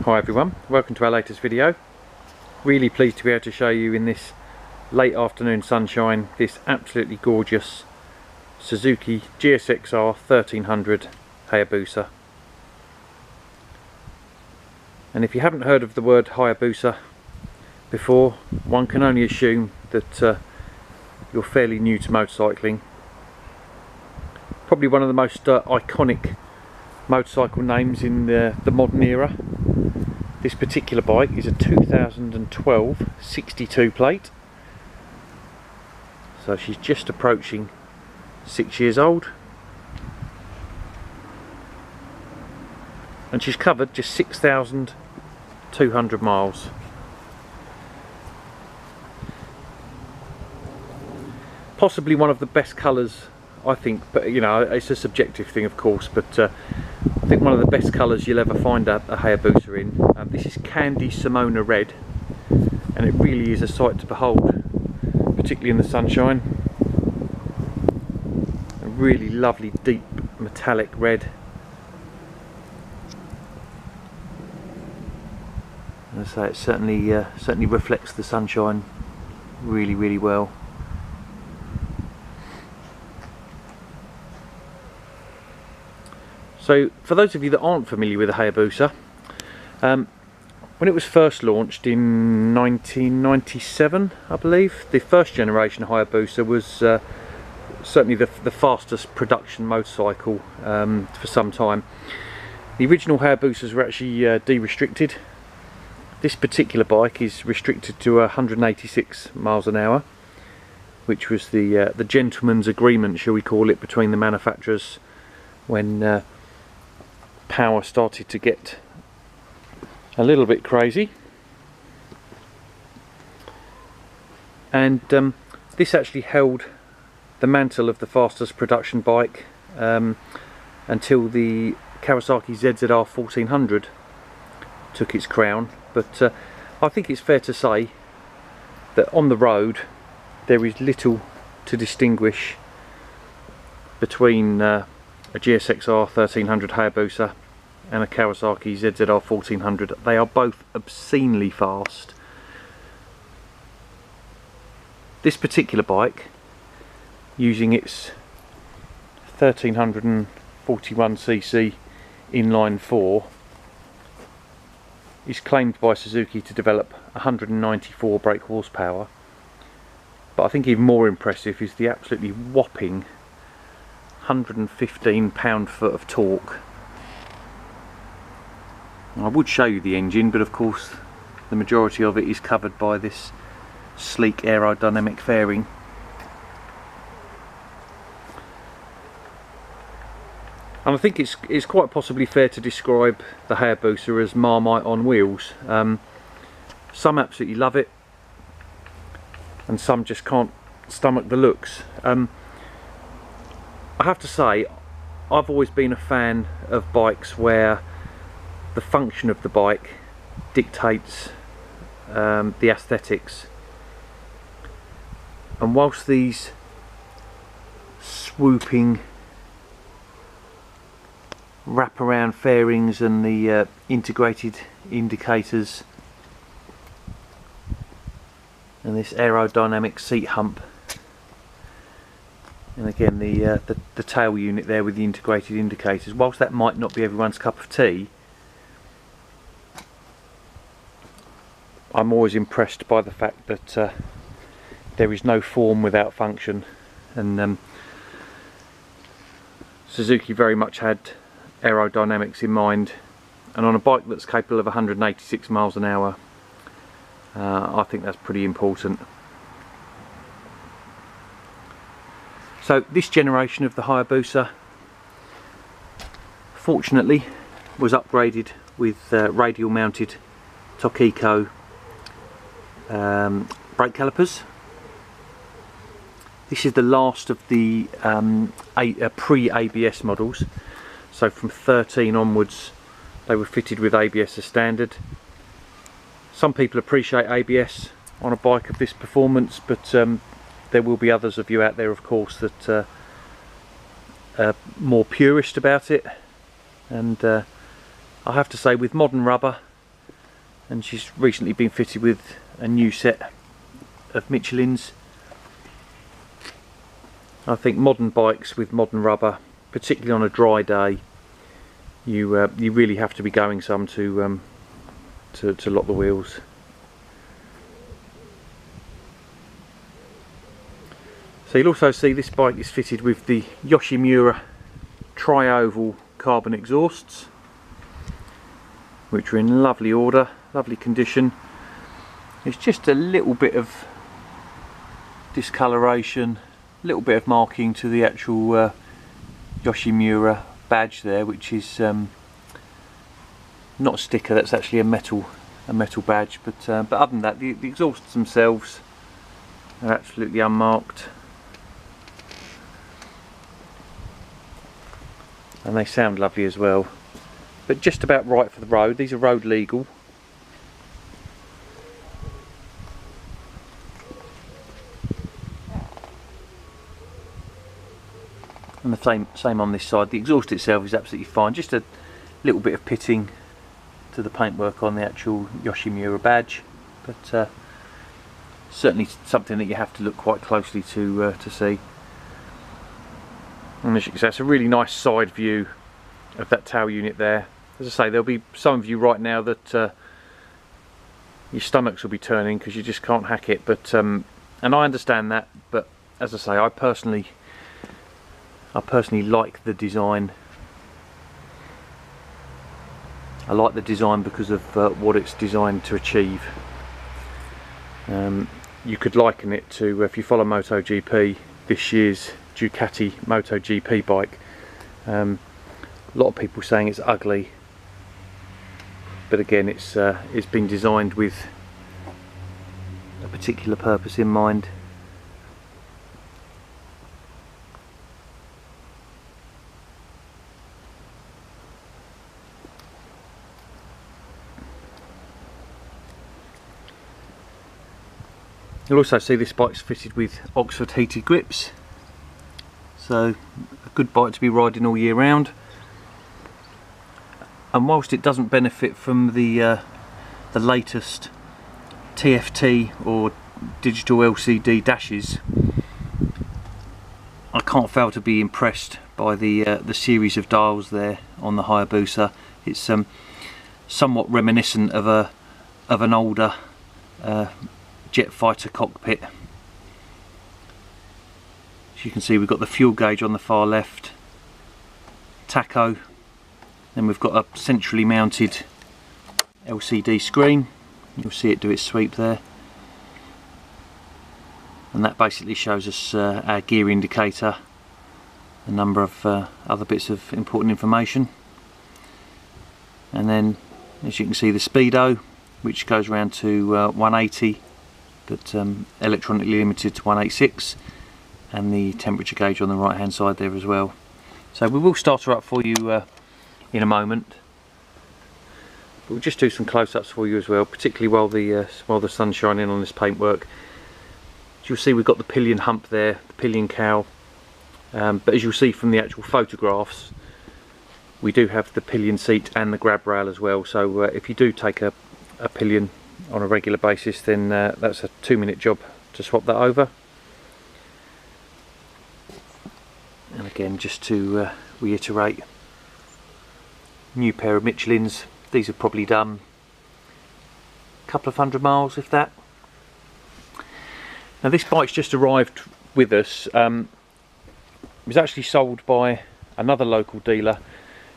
Hi everyone, welcome to our latest video. Really pleased to be able to show you in this late afternoon sunshine this absolutely gorgeous Suzuki GSX-R 1300 Hayabusa. And if you haven't heard of the word Hayabusa before, one can only assume that you're fairly new to motorcycling. Probably one of the most iconic motorcycle names in the modern era. This particular bike is a 2012 62 plate, so she's just approaching 6 years old, and she's covered just 6,200 miles. Possibly one of the best colours, I think, but you know, it's a subjective thing of course, but I think one of the best colours you'll ever find a Hayabusa in. This is Candy Simona Red, and it really is a sight to behold, particularly in the sunshine. A really lovely deep metallic red. As I say, it certainly reflects the sunshine really well. So for those of you that aren't familiar with the Hayabusa, when it was first launched in 1997, I believe, the first generation Hayabusa was certainly the fastest production motorcycle for some time. The original Hayabusas were actually de-restricted. This particular bike is restricted to 186 miles an hour, which was the gentleman's agreement, shall we call it, between the manufacturers when power started to get a little bit crazy. And this actually held the mantle of the fastest production bike until the Kawasaki ZZR 1400 took its crown. But I think it's fair to say that on the road there is little to distinguish between a GSX-R 1300 Hayabusa and a Kawasaki ZZR 1400. They are both obscenely fast. This particular bike, using its 1341cc inline 4, is claimed by Suzuki to develop 194 brake horsepower, but I think even more impressive is the absolutely whopping 115 pound-foot of torque. I would show you the engine, but of course the majority of it is covered by this sleek aerodynamic fairing. And I think it's quite possibly fair to describe the Hayabusa as Marmite on wheels. Some absolutely love it, and some just can't stomach the looks. I have to say, I've always been a fan of bikes where the function of the bike dictates the aesthetics. And whilst these swooping wraparound fairings and the integrated indicators and this aerodynamic seat hump, and again the tail unit there with the integrated indicators, whilst that might not be everyone's cup of tea, I'm always impressed by the fact that there is no form without function, and Suzuki very much had aerodynamics in mind, and on a bike that's capable of 186 miles an hour, I think that's pretty important. So this generation of the Hayabusa, fortunately, was upgraded with radial mounted Tokiko brake calipers. This is the last of the pre-ABS models, so from 13 onwards they were fitted with ABS as standard. Some people appreciate ABS on a bike of this performance, but there will be others of you out there of course that are more purist about it, and I have to say, with modern rubber and she's recently been fitted with a new set of Michelins. I think modern bikes with modern rubber, particularly on a dry day, you really have to be going some to lock the wheels. So you'll also see this bike is fitted with the Yoshimura tri-oval carbon exhausts, which are in lovely order, lovely condition. It's just a little bit of discoloration, a little bit of marking to the actual Yoshimura badge there, which is not a sticker, that's actually a metal badge, but other than that, the exhausts themselves are absolutely unmarked, and they sound lovely as well, but just about right for the road. These are road legal. And the same on this side. The exhaust itself is absolutely fine, just a little bit of pitting to the paintwork on the actual Yoshimura badge, but certainly something that you have to look quite closely to see. And as you can see, it's a really nice side view of that tail unit there. As I say, there'll be some of you right now that your stomachs will be turning because you just can't hack it, but and I understand that, but as I say, I personally like the design. I like the design because of what it's designed to achieve. You could liken it to, if you follow MotoGP, this year's Ducati MotoGP bike. A lot of people saying it's ugly, but again, it's been designed with a particular purpose in mind. You'll also see this bike's fitted with Oxford heated grips, so a good bike to be riding all year round. And whilst it doesn't benefit from the latest TFT or digital LCD dashes, I can't fail to be impressed by the series of dials there on the Hayabusa. It's somewhat reminiscent of an older jet fighter cockpit. As you can see, we've got the fuel gauge on the far left, tacho, then we've got a centrally mounted LCD screen. You'll see it do its sweep there, and that basically shows us our gear indicator, a number of other bits of important information, and then as you can see the speedo, which goes around to 180, but electronically limited to 186, and the temperature gauge on the right hand side there as well. So we will start her up for you in a moment, but we'll just do some close-ups for you as well, particularly while the sun's shining on this paintwork. As you'll see, we've got the pillion hump there, the pillion cowl, but as you'll see from the actual photographs, we do have the pillion seat and the grab rail as well. So if you do take a pillion on a regular basis, then that's a 2-minute job to swap that over. And again, just to reiterate, new pair of Michelins. These have probably done a couple of 100 miles, if that. Now this bike's just arrived with us. It was actually sold by another local dealer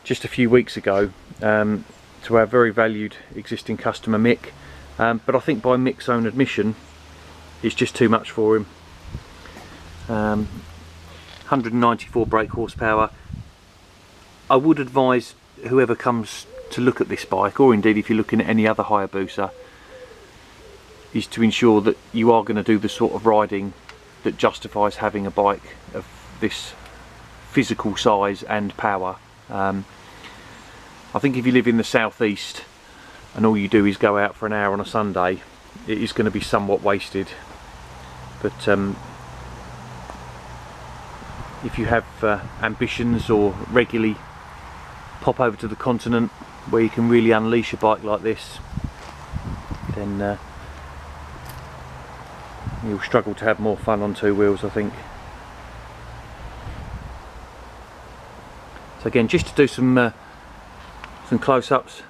just a few weeks ago to our very valued existing customer Mick, but I think by Mick's own admission, it's just too much for him. 194 brake horsepower. I would advise whoever comes to look at this bike, or indeed if you're looking at any other Hayabusa, is to ensure that you are going to do the sort of riding that justifies having a bike of this physical size and power. I think if you live in the southeast and all you do is go out for an hour on a Sunday, it is going to be somewhat wasted. But if you have ambitions, or regularly pop over to the continent where you can really unleash a bike like this, then you'll struggle to have more fun on two wheels, I think. So again, just to do some close-ups,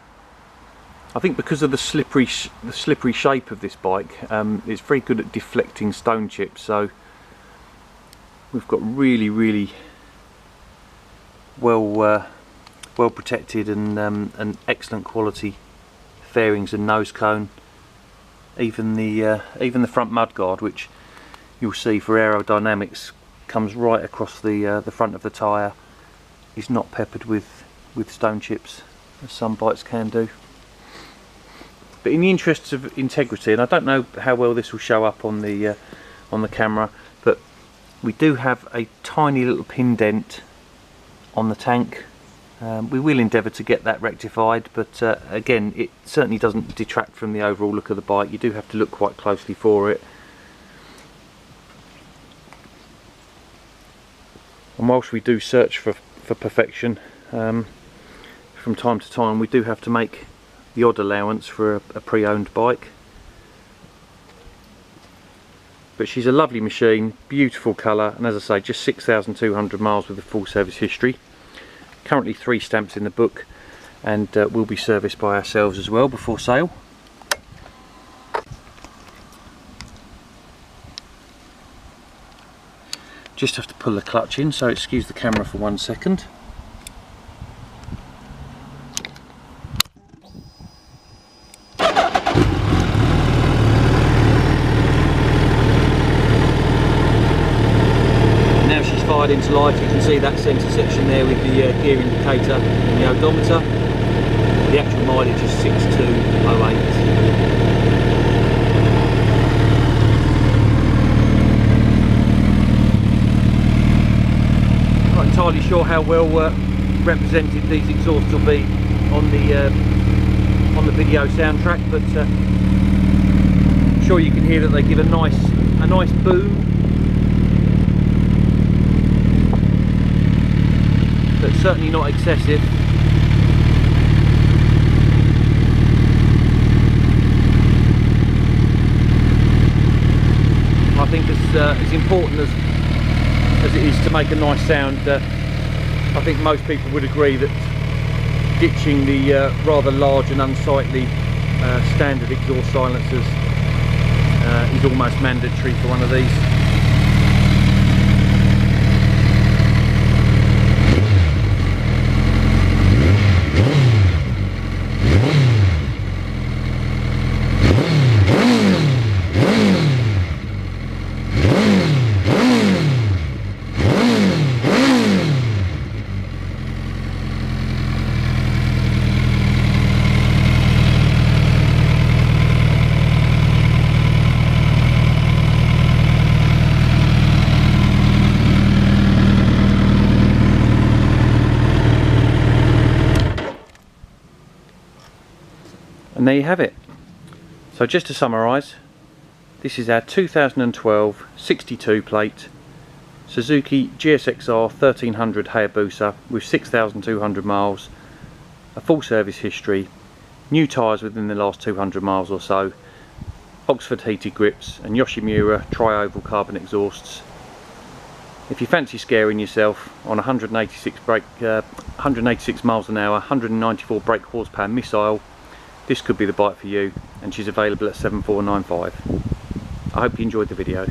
I think because of the slippery shape of this bike, it's very good at deflecting stone chips. So we've got really well protected and excellent quality fairings and nose cone. Even the front mudguard, which you'll see for aerodynamics comes right across the front of the tyre, is not peppered with stone chips as some bikes can do. But in the interests of integrity, and I don't know how well this will show up on the camera, but we do have a tiny little pin dent on the tank. We will endeavour to get that rectified, but again, it certainly doesn't detract from the overall look of the bike. You do have to look quite closely for it. And whilst we do search for perfection, from time to time we do have to make the odd allowance for a pre-owned bike. But she's a lovely machine, beautiful colour, and as I say, just 6,200 miles with a full service history. Currently 3 stamps in the book, and will be serviced by ourselves as well before sale. Just have to pull the clutch in, so excuse the camera for 1 second. Fired into life, you can see that centre section there with the gear indicator and the odometer. The actual mileage is 6208. Not entirely sure how well represented these exhausts will be on the video soundtrack, but I'm sure you can hear that they give a nice boom. But certainly not excessive. I think as important as it is to make a nice sound, I think most people would agree that ditching the rather large and unsightly standard exhaust silencers is almost mandatory for one of these. And there you have it. So just to summarise, this is our 2012 62 plate Suzuki GSXR 1300 Hayabusa with 6,200 miles, a full service history, new tyres within the last 200 miles or so, Oxford heated grips and Yoshimura tri-oval carbon exhausts. If you fancy scaring yourself on 186 miles an hour, 194 brake horsepower missile, this could be the bike for you, and she's available at 7495. I hope you enjoyed the video.